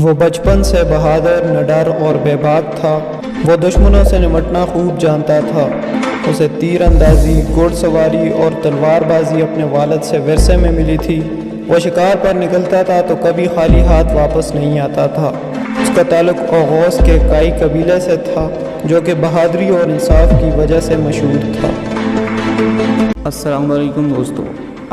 وہ بچپن سے بہادر، نڈر اور بے باک تھا۔ وہ دشمنوں سے نمٹنا خوب جانتا تھا۔ اسے تیر اندازی، گھڑ سواری اور تلوار بازی اپنے والد سے ورثے میں ملی تھی۔ وہ شکار پر نکلتا تھا تو کبھی خالی ہاتھ واپس نہیں آتا تھا۔ اس کا تعلق اوغوز کے کائی قبیلے سے تھا، جو کہ بہادری اور انصاف کی وجہ سے مشہور تھا۔ السلام علیکم دوستو،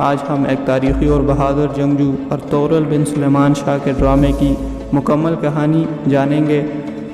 آج ہم ایک تاریخی اور بہادر جنگجو ارطغرل بن سلیمان شاہ کے ڈرامے کی مکمل کہانی جانیں گے۔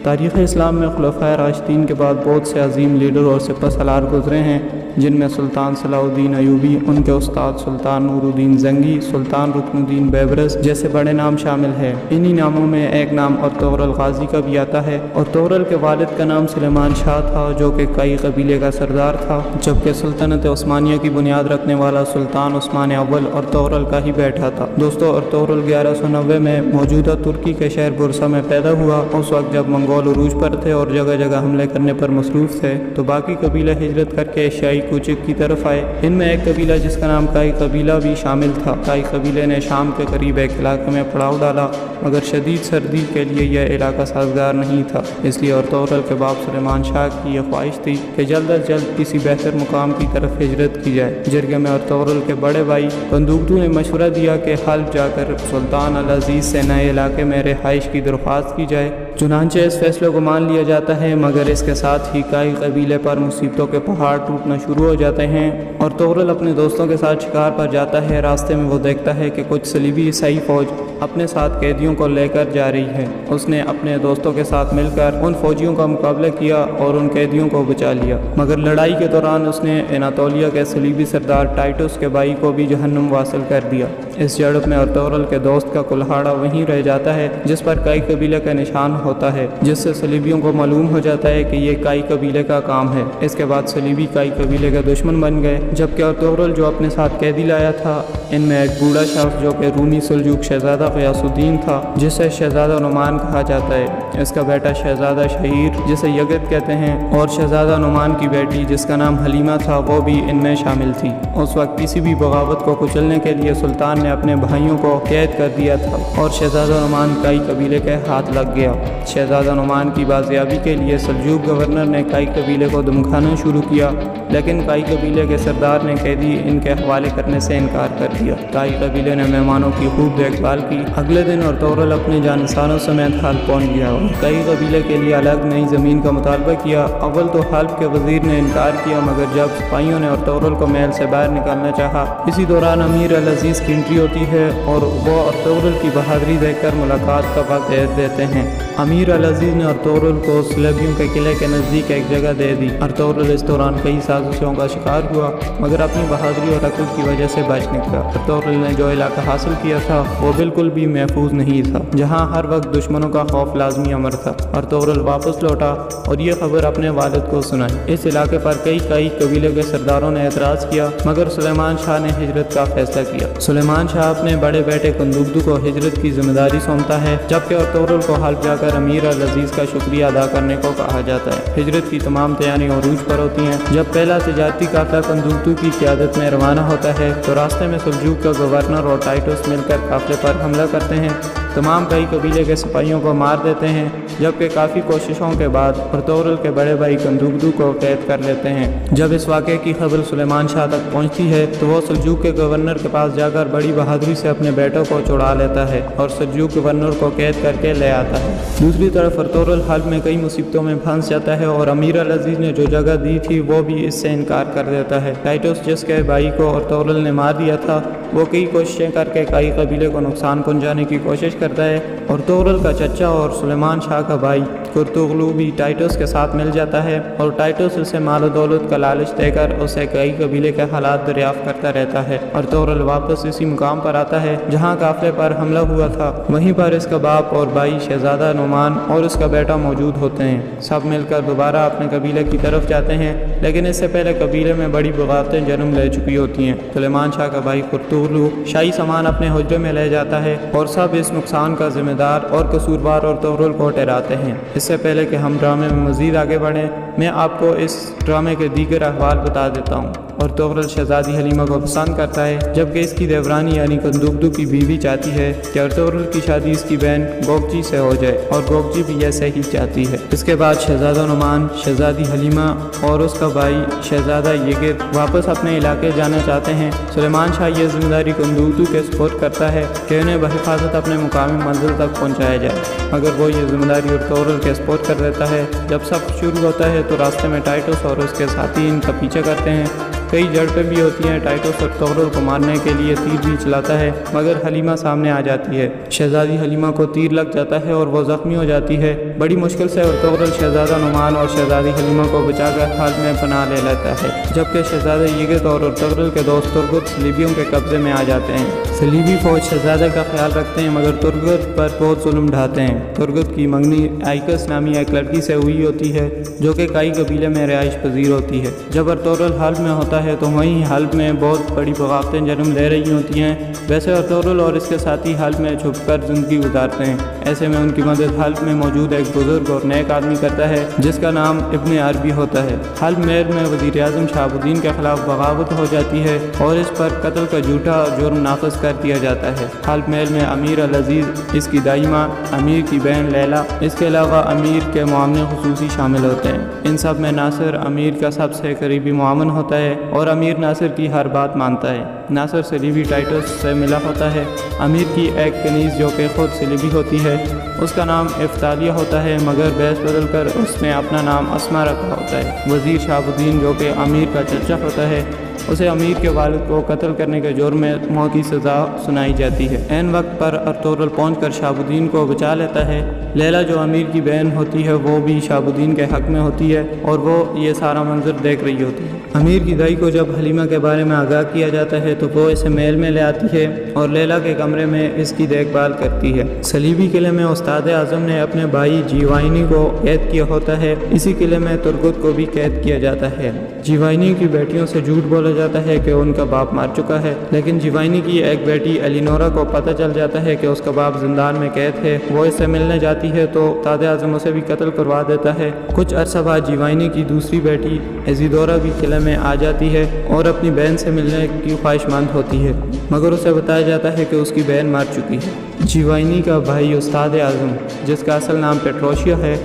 تاریخ اسلام میں خلفائے راشدین کے بعد بہت سے عظیم لیڈر اور سپہ سالار گزرے ہیں، جن میں سلطان صلاح الدین ایوبی، ان کے استاد سلطان نور الدین زنگی، سلطان رکن الدین بیبرس جیسے بڑے نام شامل ہیں۔ انہی ناموں میں ایک نام ارطغرل غازی کا بھی آتا ہے۔ ارطغرل کے والد کا نام سلیمان شاہ تھا، جو کہ کئی قبیلے کا سردار تھا، جبکہ سلطنت عثمانیہ کی بنیاد رکھنے والا سلطان عثمان اول ارطغرل کا ہی بیٹا تھا۔ دوستو، ارطغرل 1190 میں موجودہ ترکی کے شہر برسا میں پیدا ہوا۔ اس وقت جب منگول عروج پر تھے اور جگہ جگہ حملے کرنے پر مصروف تھے، تو باقی قبیلے ہجرت کر کے ایشیائی کوچک کی طرف آئے۔ ان میں ایک قبیلہ جس کا نام کائی قبیلہ بھی شامل تھا۔ کائی قبیلے نے شام کے قریب ایک علاقے میں پڑاؤ ڈالا، مگر شدید سردی کے لیے یہ علاقہ سازگار نہیں تھا۔ اس لیے ارطغرل کے باپ سلیمان شاہ کی یہ خواہش تھی کہ جلد از جلد کسی بہتر مقام کی طرف ہجرت کی جائے۔ جرگے میں ارطغرل کے بڑے بھائی بندوقدو نے مشورہ دیا کہ حلب جا کر سلطان العزیز سے نئے علاقے میں رہائش کی درخواست کی جائے۔ چنانچہ اس فیصلے کو مان لیا جاتا ہے، مگر اس کے ساتھ ہی کائی قبیلے پر مصیبتوں کے پہاڑ ٹوٹنا شروع ہو جاتے ہیں۔ ارطغرل اپنے دوستوں کے ساتھ شکار پر جاتا ہے۔ راستے میں وہ دیکھتا ہے کہ کچھ صلیبی عیسائی فوج اپنے ساتھ قیدیوں کو لے کر جا رہی ہے۔ اس نے اپنے دوستوں کے ساتھ مل کر ان فوجیوں کا مقابلہ کیا اور ان قیدیوں کو بچا لیا، مگر لڑائی کے دوران اس نے اناطولیہ کے صلیبی سردار ٹائٹس کے بھائی کو بھی جہنم واصل کر دیا۔ اس جھڑپ میں ارطغرل کے دوست کا کلہاڑا وہیں رہ جاتا ہے، جس پر کائی قبیلے کا نشان ہوتا ہے، جس سے صلیبیوں کو معلوم ہو جاتا ہے کہ یہ کائی قبیلے کا کام ہے۔ اس کے بعد صلیبی کائی قبیلے کے دشمن بن گئے، جبکہ ارطغرل جو اپنے ساتھ قیدی لایا تھا، ان میں ایک بوڑھا شخص جو کہ رومی سلجوق شہزادہ غیاث الدین تھا، جسے شہزادہ نعمان کہا جاتا ہے، اس کا بیٹا شہزادہ شہیر جسے یگت کہتے ہیں، اور شہزادہ نعمان کی بیٹی جس کا نام حلیمہ تھا، وہ بھی ان میں شامل تھی۔ اس وقت کسی بھی بغاوت کو کچلنے کے لیے سلطان نے اپنے بھائیوں کو قید کر دیا تھا اور شہزادہ نعمان کائی قبیلے کے ہاتھ لگ گیا۔ شہزادہ نعمان کی بازیابی کے لیے سلجوق گورنر نے کائی قبیلے کو دمکانا شروع کیا، لیکن کائی قبیلے کے سردار نے قیدی ان کے حوالے کرنے سے انکار کر دیا۔ کائی قبیلے نے مہمانوں کی خوب دیکھ بھال کی۔ اگلے دن ارطغرل اپنے جانساروں سمیت حلب پہنچ گیا اور کائی قبیلے کے لیے الگ نئی زمین کا مطالبہ کیا۔ اول تو حلب کے وزیر نے انکار کیا، مگر جب سپاہیوں نے ارطغرل کو محل سے باہر نکالنا چاہا، اسی دوران امیر العزیز کی انٹری ہوتی ہے اور وہ ارطغرل کی بہادری دیکھ کر ملاقات کا وقت دیتے ہیں۔ امیر العزیز نے ارطغرل کو صلیبیوں کے قلعے کے نزدیک ایک جگہ دے دی۔ ارطغرل اس دوران کئی سازشوں کا شکار ہوا، مگر اپنی بہادری اور عقل کی وجہ سے بچ نکلا۔ ارطغرل نے جو علاقہ حاصل کیا تھا وہ بالکل بھی محفوظ نہیں تھا، جہاں ہر وقت دشمنوں کا خوف لازمی امر تھا۔ ارطغرل واپس لوٹا اور یہ خبر اپنے والد کو سنائی۔ اس علاقے پر کئی قبیلے کے سرداروں نے اعتراض کیا، مگر سلیمان شاہ نے ہجرت کا فیصلہ کیا۔ سلیمان شاہ اپنے بڑے بیٹے کندوقدو کو ہجرت کی ذمہ داری سونپتا ہے، جبکہ ارطغرل کو حلب جا کر امیر العزیز کا شکریہ ادا کرنے کو کہا جاتا ہے۔ ہجرت کی تمام تیاریاں عروج پر ہوتی ہیں۔ جب پہلا تجارتی قافلہ کندوقدو کی قیادت میں روانہ ہوتا ہے تو راستے میں سلجوق کا گورنر اور ٹائٹس مل کر قافلے پر حملہ کرتے ہیں۔ تمام کائی قبیلے کے سپاہیوں کو مار دیتے ہیں، جبکہ کافی کوششوں کے بعد ارطغرل کے بڑے بھائی کندوقدو کو قید کر لیتے ہیں۔ جب اس واقعے کی خبر سلیمان شاہ تک پہنچتی ہے تو وہ سلجوق کے گورنر کے پاس جا کر بڑی بہادری سے اپنے بیٹوں کو چھڑا لیتا ہے اور سلجوق گورنر کو قید کر کے لے آتا ہے۔ دوسری طرف ارطغرل حلب میں کئی مصیبتوں میں پھنس جاتا ہے اور امیر العزیز نے جو جگہ دی تھی وہ بھی اس سے انکار کر دیتا ہے۔ ٹائٹس جس کے بھائی کو ارطغرل نے مار دیا تھا، وہ کئی کوششیں کر کے کائی قبیلے کو نقصان پہنچانے کی کوشش کرتا ہے۔ ارطغرل کا چچا اور سلیمان شاہ کا بھائی کرتغلو بھی ٹائٹس کے ساتھ مل جاتا ہے اور ٹائٹس اسے مال و دولت کا لالچ دے کر اسے کئی قبیلے کے حالات دریافت کرتا رہتا ہے۔ ارطغرل واپس اسی مقام پر آتا ہے جہاں قافلے پر حملہ ہوا تھا۔ وہیں پر اس کا باپ اور بھائی شہزادہ نعمان اور اس کا بیٹا موجود ہوتے ہیں۔ سب مل کر دوبارہ اپنے قبیلے کی طرف جاتے ہیں، لیکن اس سے پہلے قبیلے میں بڑی بغاوتیں جنم لے چکی ہوتی ہیں۔ سلیمان شاہ کا بھائی کرتغلو شاہی سامان اپنے حجرے میں لے جاتا ہے اور سب اس نقصان کا ذمہ دار اور قصوروار ارطغرل کو ٹھہراتے ہیں۔ اس سے پہلے کہ ہم ڈرامے میں مزید آگے بڑھیں، میں آپ کو اس ڈرامے کے دیگر احوال بتا دیتا ہوں۔ اور تغرل شہزادی حلیمہ کو پسند کرتا ہے، جبکہ اس کی دیورانی یعنی کندوگدو کی بیوی چاہتی ہے کہ ارطغرل کی شادی اس کی بہن گوگجی سے ہو جائے، اور گوگجی بھی ایسے ہی چاہتی ہے۔ اس کے بعد شہزادہ نعمان، شہزادی حلیمہ اور اس کا بھائی شہزادہ یگت واپس اپنے علاقے جانا چاہتے ہیں۔ سلیمان شاہ یہ ذمہ داری کندوگدو کے سپرد کرتا ہے کہ انہیں بحفاظت اپنے مقامی منزل تک پہنچایا جائے، مگر وہ یہ ذمہ داری ارطغرل کے سپرد کر دیتا ہے۔ جب سب شروع ہوتا ہے تو راستے میں ٹائٹس اور اس کے ساتھی ان کا پیچھا کرتے ہیں۔ کئی جھڑپیں بھی ہوتی ہیں، ٹائٹس ارطغرل کو مارنے کے لیے تیر بھی چلاتا ہے، مگر حلیمہ سامنے آ جاتی ہے۔ شہزادی حلیمہ کو تیر لگ جاتا ہے اور وہ زخمی ہو جاتی ہے۔ بڑی مشکل سے ارطغرل شہزادہ نعمان اور شہزادی حلیمہ کو بچا کر حلب میں پناہ لے لیتا ہے، جبکہ شہزادہ یگت اور ارطغرل کے دوست ترگت صلیبیوں کے قبضے میں آ جاتے ہیں۔ صلیبی فوج شہزادے کا خیال رکھتے ہیں، مگر ترگت پر بہت ظلم ڈھاتے ہیں۔ ترگت کی منگنی آئکس نامی ایک لڑکی سے ہوئی ہوتی ہے جو کہ کائی قبیلے میں رہائش پذیر ہوتی ہے۔ جب ارطغرل حلب میں ہوتا ہے تو وہیں حلب میں بہت بڑی بغاوتیں جنم لے رہی ہوتی ہیں۔ ویسے ارطغرل اور اس کے ساتھی حلب میں چھپ کر زندگی گزارتے ہیں۔ ایسے میں ان کی مدد حلب میں موجود ایک بزرگ اور نیک آدمی کرتا ہے جس کا نام ابن عربی ہوتا ہے۔ حلب محل میں وزیر اعظم شہاب الدین کے خلاف بغاوت ہو جاتی ہے اور اس پر قتل کا جھوٹا جرم نافذ کر دیا جاتا ہے۔ حلب محل میں امیر العزیز، اس کی دائمہ، امیر کی بہن لیلا، اس کے علاوہ امیر کے معاون خصوصی شامل ہوتے ہیں۔ ان سب میں ناصر امیر کا سب سے قریبی معاون ہوتا ہے اور امیر ناصر کی ہر بات مانتا ہے۔ ناصر صلیبی ٹائٹس سے ملا ہوتا ہے۔ امیر کی ایک کنیز جو کہ خود صلیبی ہوتی ہے، اس کا نام افتالیہ ہوتا ہے، مگر بیس بدل کر اس نے اپنا نام اسما رکھا ہوتا ہے۔ وزیر شہاب الدین جو کہ امیر کا چچا ہوتا ہے، اسے امیر کے والد کو قتل کرنے کے جرم میں موت کی سزا سنائی جاتی ہے۔ عین وقت پر ارطغرل پہنچ کر شہاب الدین کو بچا لیتا ہے۔ لیلا جو امیر کی بہن ہوتی ہے وہ بھی شہاب الدین کے حق میں ہوتی ہے اور وہ یہ سارا منظر دیکھ رہی ہوتی ہے۔ امیر کی دائی کو جب حلیمہ کے بارے میں آگاہ کیا جاتا ہے تو وہ اسے محل میں لے آتی ہے اور لیلا کے کمرے میں اس کی دیکھ بھال کرتی ہے۔ صلیبی قلعے میں استاد اعظم نے اپنے بھائی جیوائنی کو قید کیا ہوتا ہے، اسی قلعے میں ترگت کو بھی قید کیا جاتا ہے۔ جیوائنی کی بیٹیوں سے جھوٹ بولا جاتا ہے کہ ان کا باپ مر چکا ہے، لیکن جیوائنی کی ایک بیٹی ایلینورا کو پتہ چل جاتا ہے کہ اس کا باپ زندان میں قید ہے۔ وہ اس سے ملنے جاتی ہے تو استاد اعظم اسے بھی قتل کروا دیتا ہے۔ کچھ عرصہ بعد جیوائنی کی دوسری بیٹی ایزیدورا بھی قلعے میں آ جاتی ہے اور اپنی بہن سے ملنے کی خواہش مند ہوتی ہے، مگر اسے بتایا جاتا ہے کہ اس کی بہن مر چکی ہے۔ جیوائنی کا بھائی استاد اعظم، جس کا اصل نام پیٹروشیا ہے،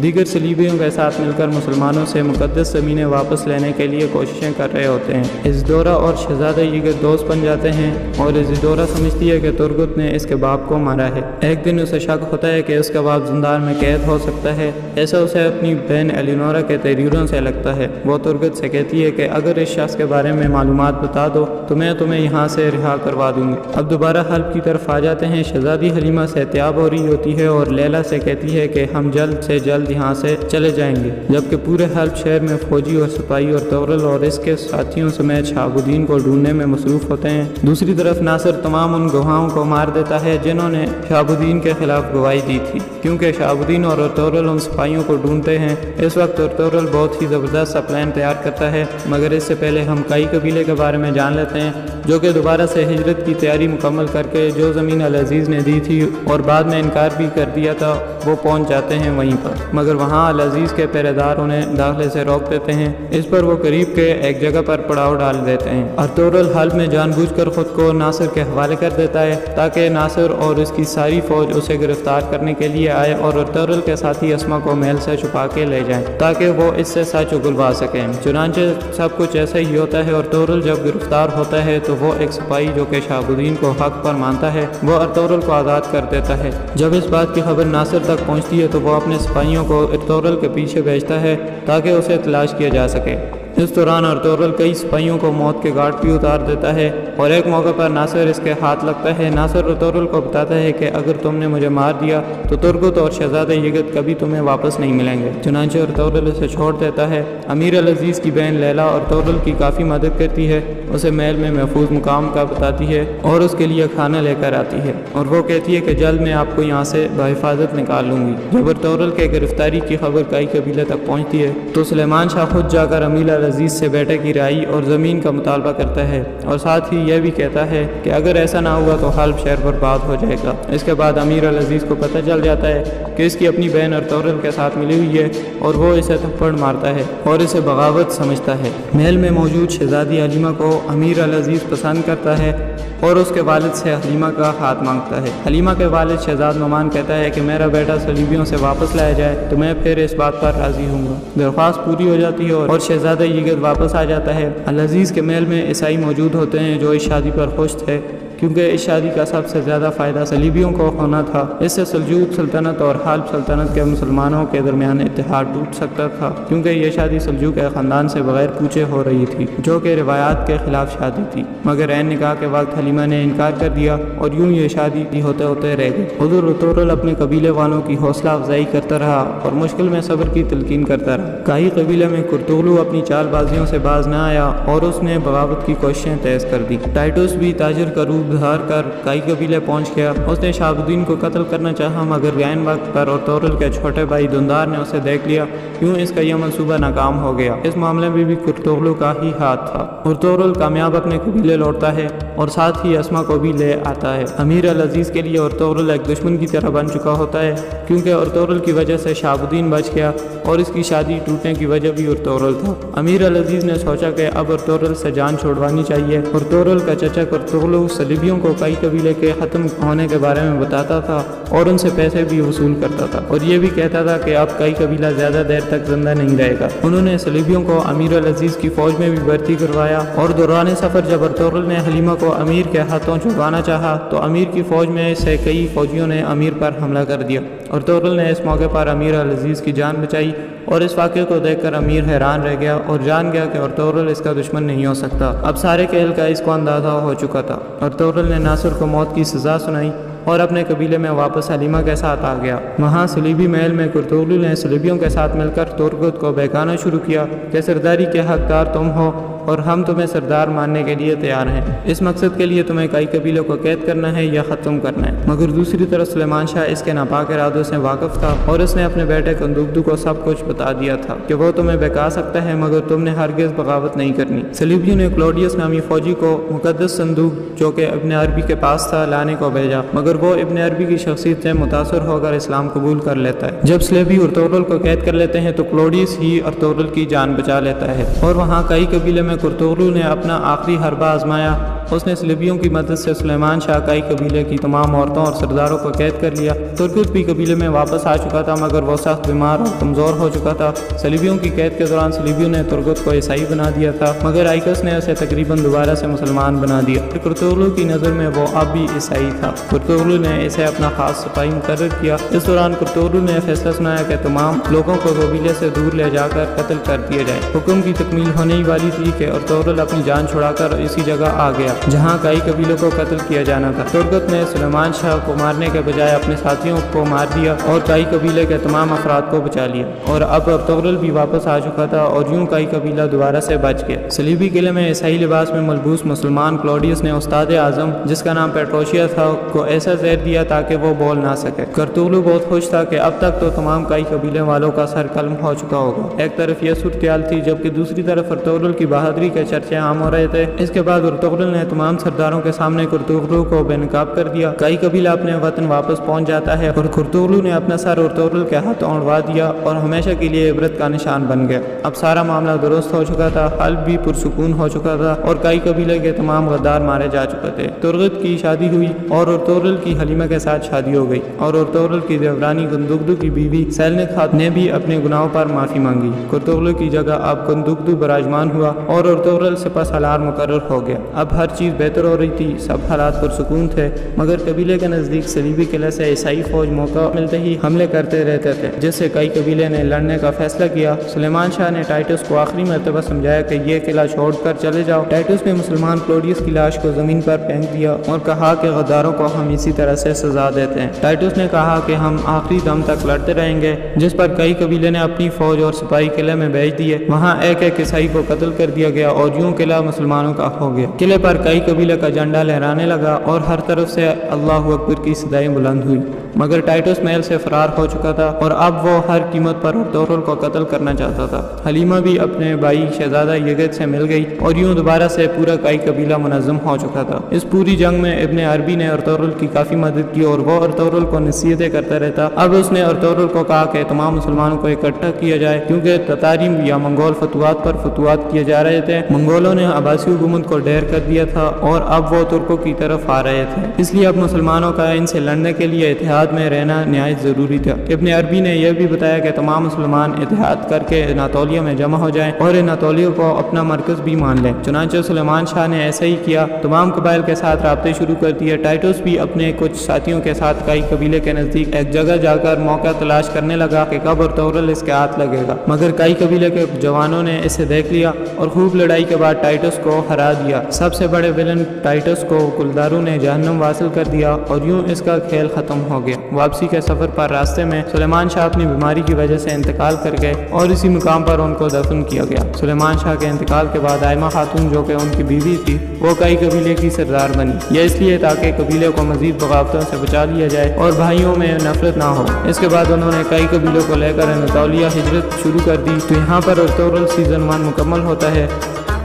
دیگر صلیبیوں کے ساتھ مل کر مسلمانوں سے مقدس زمینیں واپس لینے کے لیے کوششیں کر رہے ہوتے ہیں۔ ایزیدورا اور شہزادہ یگت دوست بن جاتے ہیں اور ایزیدورا سمجھتی ہے کہ ترگت نے اس کے باپ کو مارا ہے۔ ایک دن اسے شک ہوتا ہے کہ اس کا باپ زندان میں قید ہو سکتا ہے۔ ایسا اسے اپنی بہن ایلینورا کے تحریروں سے لگتا ہے۔ وہ ترگت سے کہتی ہے کہ اگر اس شخص کے بارے میں معلومات بتا دو تو میں تمہیں یہاں سے رہا کروا دوں گی۔ اب دوبارہ حلب کی طرف آ جاتے ہیں۔ شہزادی حلیمہ سے احتیاط ہو رہی ہوتی ہے اور لیلا سے کہتی ہے کہ ہم جلد سے جلد یہاں سے چلے جائیں گے، جبکہ پورے حلب شہر میں فوجی اور سپاہی اور تغرل اور اس کے ساتھیوں سمیت شہاب الدین کو ڈھونڈنے میں مصروف ہوتے ہیں۔ دوسری طرف ناصر تمام ان گواہوں کو مار دیتا ہے جنہوں نے شہاب الدین کے خلاف گواہی دی تھی، کیونکہ شہاب الدین اور ارطغرل ان سپاہیوں کو ڈھونڈتے ہیں۔ اس وقت ارطغرل بہت ہی زبردست سا پلان تیار کرتا ہے، مگر اس سے پہلے ہم کائی قبیلے کے بارے میں جان لیتے ہیں جو کہ دوبارہ سے ہجرت کی تیاری مکمل کر کے جو زمین العزیز نے دی تھی اور بعد میں انکار بھی کر دیا تھا، وہ پہنچ جاتے ہیں وہیں پر، مگر وہاں العزیز کے پہرے دار انہیں داخلے سے روک دیتے ہیں۔ اس پر وہ قریب کے ایک جگہ پر پڑاؤ ڈال دیتے ہیں۔ ارطغرل حلب میں جان بوجھ کر خود کو ناصر کے حوالے کر دیتا ہے تاکہ ناصر اور اس کی ساری فوج اسے گرفتار کرنے کے لیے آئے اور ارطغرل کے ساتھی اسما کو محل سے چھپا کے لے جائیں تاکہ وہ اس سے سچ اگلوا سکیں۔ چنانچہ سب کچھ ایسا ہی ہوتا ہے۔ ارطغرل جب گرفتار ہوتا ہے تو وہ ایک سپاہی جو کہ شہاب الدین کو حق پر مانتا ہے، وہ ارطغرل کو آزاد کر دیتا ہے۔ جب اس بات کی خبر ناصر تک پہنچتی ہے تو وہ اپنے سپاہیوں کو ارطغرل کے پیچھے بھیجتا ہے تاکہ اسے تلاش کیا جا سکے۔ اس دوران ارطغرل کئی سپاہیوں کو موت کے گھاٹ بھی اتار دیتا ہے اور ایک موقع پر ناصر اس کے ہاتھ لگتا ہے۔ ناصر ارطغرل کو بتاتا ہے کہ اگر تم نے مجھے مار دیا تو ترگت اور شہزادہ یگت کبھی تمہیں واپس نہیں ملیں گے۔ چنانچہ ارطغرل اسے چھوڑ دیتا ہے۔ امیر العزیز کی بہن لیلا ارطغرل کی کافی مدد کرتی ہے، اسے محل میں محفوظ مقام کا بتاتی ہے اور اس کے لیے کھانا لے کر آتی ہے، اور وہ کہتی ہے کہ جلد میں آپ کو یہاں سے بحفاظت نکال لوں گی۔ جب ارطغرل کے گرفتاری کی خبر کائی قبیلے تک پہنچتی ہے تو سلیمان شاہ خود جا کر امیر العزیز سے بیٹے کی رہائی اور زمین کا مطالبہ کرتا ہے اور ساتھ ہی یہ بھی کہتا ہے کہ اگر ایسا نہ ہوا تو حلب شہر برباد ہو جائے گا۔ اس کے بعد امیر العزیز کو پتہ چل جاتا ہے کہ اس کی اپنی بہن ارطغرل کے ساتھ ملی ہوئی ہے اور وہ اسے تھپڑ مارتا ہے اور اسے بغاوت سمجھتا ہے۔ محل میں موجود شہزادی حلیمہ کو امیر العزیز پسند کرتا ہے اور اس کے والد سے حلیمہ کا ہاتھ مانگتا ہے۔ حلیمہ کے والد شہزاد نعمان کہتا ہے کہ میرا بیٹا صلیبیوں سے واپس لایا جائے تو میں پھر اس بات پر راضی ہوں گا۔ درخواست پوری ہو جاتی ہے اور شہزادہ یگت واپس آ جاتا ہے۔ العزیز کے محل میں عیسائی موجود ہوتے ہیں جو اس شادی پر خوش تھے کیونکہ اس شادی کا سب سے زیادہ فائدہ صلیبیوں کو ہونا تھا۔ اس سے سلجوق سلطنت اور حلب سلطنت کے مسلمانوں کے درمیان اتحاد ٹوٹ سکتا تھا کیونکہ یہ شادی سلجوق خاندان سے بغیر پوچھے ہو رہی تھی جو کہ روایات کے خلاف شادی تھی، مگر عین نکاح کے وقت حلیمہ نے انکار کر دیا اور یوں یہ شادی ہوتے ہوتے رہ گئی۔ حضور ارطغرل اپنے قبیلے والوں کی حوصلہ افزائی کرتا رہا اور مشکل میں صبر کی تلقین کرتا رہا۔ کائی قبیلے میں کرتغلو اپنی چال بازیوں سے باز نہ آیا اور اس نے بغاوت کی کوششیں تیز کر دی۔ ٹائٹوس بھی تاجر کا روپ دھار کر کائی قبیلے پہنچ گیا۔ اس نے شہاب الدین کو قتل کرنا چاہا مگر عین وقت پر ارطغرل کے چھوٹے بھائی دندار نے اسے دیکھ لیا، یوں اس کا یہ منصوبہ ناکام ہو گیا۔ اس معاملے میں بھی کرتغلو کا ہی ہاتھ تھا۔ ارطغرل کامیاب اپنے قبیلے لوٹتا ہے اور ساتھ ہی اسما کو بھی لے آتا ہے۔ امیر العزیز کے لیے ارطغرل ایک دشمن کی طرح بن چکا ہوتا ہے کیونکہ ارطغرل کی وجہ سے شہاب الدین بچ گیا اور اس کی شادی ٹوٹنے کی وجہ بھی ارطغرل تھا۔ امیر العزیز نے سوچا کہ اب ارطغرل سے جان چھوڑوانی چاہیے۔ ارطغرل کا چچا کرتغلو صلیبیوں کو کائی قبیلے کے ختم ہونے کے بارے میں بتاتا تھا اور ان سے پیسے بھی وصول کرتا تھا اور یہ بھی کہتا تھا کہ اب کائی قبیلہ زیادہ دیر تک زندہ نہیں رہے گا۔ انہوں نے صلیبیوں کو امیر العزیز کی فوج میں بھی بھرتی کروایا اور دوران سفر جب ارطغرل نے حلیمہ کو امیر کے ہاتھوں چھڑوانا چاہا تو امیر کی فوج میں سے کئی فوجیوں نے امیر پر حملہ کر دیا۔ ارطغرل نے اس موقع پر امیر العزیز کی جان بچائی اور اس واقعے کو دیکھ کر امیر حیران رہ گیا اور جان گیا کہ ارطغرل اس کا دشمن نہیں ہو سکتا۔ اب سارے کھیل کا اس کو اندازہ ہو چکا تھا۔ ارطغرل نے ناصر کو موت کی سزا سنائی اور اپنے قبیلے میں واپس حلیمہ کے ساتھ آ گیا۔ وہاں صلیبی محل میں کرتغلو نے صلیبیوں کے ساتھ مل کر ترغت کو بہکانا شروع کیا کہ سرداری کے حقدار تم ہو اور ہم تمہیں سردار ماننے کے لیے تیار ہیں۔ اس مقصد کے لیے تمہیں کئی قبیلوں کو قید کرنا ہے یا ختم کرنا ہے۔ مگر دوسری طرف سلیمان شاہ اس کے ناپاک ارادوں سے واقف تھا اور اس نے اپنے بیٹے کندوکدو کو سب کچھ بتا دیا تھا کہ وہ تمہیں بہکا سکتا ہے مگر تم نے ہرگز بغاوت نہیں کرنی۔ صلیبیوں نے کلوڈیس نامی فوجی کو مقدس صندوق جو کہ ابن عربی کے پاس تھا لانے کو بھیجا مگر وہ ابن عربی کی شخصیت سے متاثر ہو کر اسلام قبول کر لیتا ہے۔ جب صلیبی ارطغرل کو قید کر لیتے ہیں تو کلوڈیس ہی ارطغرل کی جان بچا لیتا ہے اور وہاں کئی قبیلے میں کرتغلو نے اپنا آخری حربہ آزمایا۔ اس نے صلیبیوں کی مدد سے سلیمان شاہ کئی قبیلے کی تمام عورتوں اور سرداروں کو قید کر لیا۔ ترکت بھی قبیلے میں واپس آ چکا تھا مگر وہ سخت بیمار اور کمزور ہو چکا تھا۔ صلیبیوں کی قید کے دوران صلیبیوں نے ترکت کو عیسائی بنا دیا تھا مگر آئکس نے اسے تقریباً دوبارہ سے مسلمان بنا دیا۔ کرتغلو کی نظر میں وہ اب بھی عیسائی تھا۔ کرتغلو نے اسے اپنا خاص سپاہی مقرر کیا۔ اس دوران کرتغلو نے فیصلہ سنایا کہ تمام لوگوں کو قبیلے سے دور لے جا کر قتل کر دیا جائے۔ حکم کی تکمیل ہونے ہی والی تھی کہ ارطغرل اپنی جان چھڑا کر اسی جگہ آ گیا جہاں کئی قبیلوں کو قتل کیا جانا تھا۔ ترکت نے سلیمان شاہ کو مارنے کے بجائے اپنے ساتھیوں کو مار دیا اور کئی قبیلے کے تمام افراد کو بچا لیا اور اب ارطغرل بھی واپس آ چکا تھا اور یوں کئی قبیلہ دوبارہ سے بچ گیا۔ صلیبی قلعے میں عیسائی لباس میں ملبوس مسلمان کلوڈیس نے استاد اعظم جس کا نام پیٹروشیا تھا کو ایسا زہر دیا تاکہ وہ بول نہ سکے۔ کرتغلو بہت خوش تھا کہ اب تک تو تمام کئی قبیلے والوں کا سر قلم ہو چکا ہوگا۔ ایک طرف یہ صورتحال تھی جبکہ دوسری طرف ارطغرل کی بہادری کے چرچے عام ہو رہے تھے۔ اس کے بعد ارطغرل نے تمام سرداروں کے سامنے کرتغلو کو بے نقاب کر دیا۔ کئی قبیلہ اپنے وطن واپس پہنچ جاتا ہے اور کرتغلو نے اپنا سر ارطغرل کے ہاتھوں اڑوا دیا اور ہمیشہ کے لیے عبرت کا نشان بن گیا۔ اب سارا معاملہ درست ہو چکا تھا، حلب بھی پرسکون ہو چکا تھا اور کئی قبیلے کے تمام غدار مارے جا چکے تھے۔ ترغت کی شادی ہوئی اور ارطغرل کی حلیمہ کے ساتھ شادی ہو گئی اور ارطغرل کی دیورانی کندوکدو کی بیوی سیلنکخات نے بھی اپنے گناہوں پر معافی مانگی۔ کرتغلو کی جگہ اب کندوکدو براجمان ہوا اور ارطغرل سپہ سالار مقرر ہو گیا۔ اب ہر چیز بہتر ہو رہی تھی، سب حالات پرسکون تھے مگر قبیلے کے نزدیک صلیبی قلعے سے عیسائی فوج موقع ملتے ہی حملے کرتے رہتے تھے جس سے کئی قبیلے نے لڑنے کا فیصلہ کیا۔ سلیمان شاہ نے ٹائٹس کو آخری مرتبہ سمجھایا کہ یہ قلعہ چھوڑ کر چلے جاؤ۔ ٹائٹس نے مسلمان کلوڈیس کی لاش کو زمین پر پھینک دیا اور کہا کہ غداروں کو ہم اسی طرح سے سزا دیتے ہیں۔ ٹائٹس نے کہا کہ ہم آخری دم تک لڑتے رہیں گے، جس پر کئی قبیلے نے اپنی فوج اور سپاہی قلعے میں بھیج دیے۔ وہاں ایک ایک عیسائی کو قتل کر دیا گیا اور یوں قلعہ مسلمانوں کا ہو گیا۔ قلعے پر کئی قبیلے کا جھنڈا لہرانے لگا اور ہر طرف سے اللہ اکبر کی صدائیں بلند ہوئی۔ مگر ٹائٹس محل سے فرار ہو چکا تھا اور اب وہ ہر قیمت پر ارطغرل کو قتل کرنا چاہتا تھا۔ حلیمہ بھی اپنے بھائی شہزادہ یزید سے مل گئی اور یوں دوبارہ سے پورا کائی قبیلہ منظم ہو چکا تھا۔ اس پوری جنگ میں ابن عربی نے ارطغرل کی کافی مدد کی اور وہ ارطغرل کو نصیحتیں کرتا رہتا۔ اب اس نے ارطغرل کو کہا کہ تمام مسلمانوں کو اکٹھا کیا جائے، کیونکہ تتاری یا منگول فتوحات پر فتوحات کیے جا رہے تھے۔ منگولوں نے عباسی حکومت کو ڈھیر کر دیا تھا اور اب وہ ترکوں کی طرف آ رہے تھے، اس لیے اب مسلمانوں کا ان سے لڑنے کے لیے اتحاد میں رہنا نہایت ضروری تھا۔ ابن عربی نے یہ بھی بتایا کہ تمام مسلمان اتحاد کر کے اناطولیہ میں جمع ہو جائیں اور اناطولیہ کو اپنا مرکز بھی مان لیں۔ چنانچہ سلیمان شاہ نے ایسا ہی کیا، تمام قبائل کے ساتھ رابطے شروع کر دیے۔ ٹائٹس بھی اپنے کچھ ساتھیوں کے ساتھ کائی قبیلے کے نزدیک ایک جگہ جا کر موقع تلاش کرنے لگا کہ کب ارطغرل اس کے ہاتھ لگے گا، مگر کائی قبیلے کے جوانوں نے اسے دیکھ لیا اور خوب لڑائی کے بعد ٹائٹس کو ہرا دیا۔ سب سے بڑے ولن ٹائٹس کو کلداروں نے جہنم واصل کر دیا اور یوں اس کا کھیل ختم ہو گیا۔ واپسی کے سفر پر راستے میں سلیمان شاہ اپنی بیماری کی وجہ سے انتقال کر گئے اور اسی مقام پر ان کو دفن کیا گیا۔ سلیمان شاہ کے انتقال کے بعد آئمہ خاتون جو کہ ان کی بیوی تھی، وہ کائی قبیلے کی سردار بنی، یہ اس لیے تاکہ قبیلے کو مزید بغاوتوں سے بچا لیا جائے اور بھائیوں میں نفرت نہ ہو۔ اس کے بعد انہوں نے کئی قبیلوں کو لے کر اناطولیہ ہجرت شروع کر دی، تو یہاں پر ارطغرل سیزن 1 مکمل ہوتا ہے۔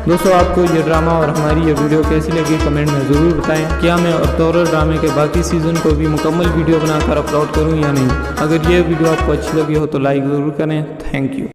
دوستو، آپ کو یہ ڈرامہ اور ہماری یہ ویڈیو کیسی لگی کمنٹ میں ضرور بتائیں۔ کیا میں ارطغرل ڈرامے کے باقی سیزن کو بھی مکمل ویڈیو بنا کر اپلوڈ کروں یا نہیں؟ اگر یہ ویڈیو آپ کو اچھی لگی ہو تو لائک ضرور کریں۔ Thank you.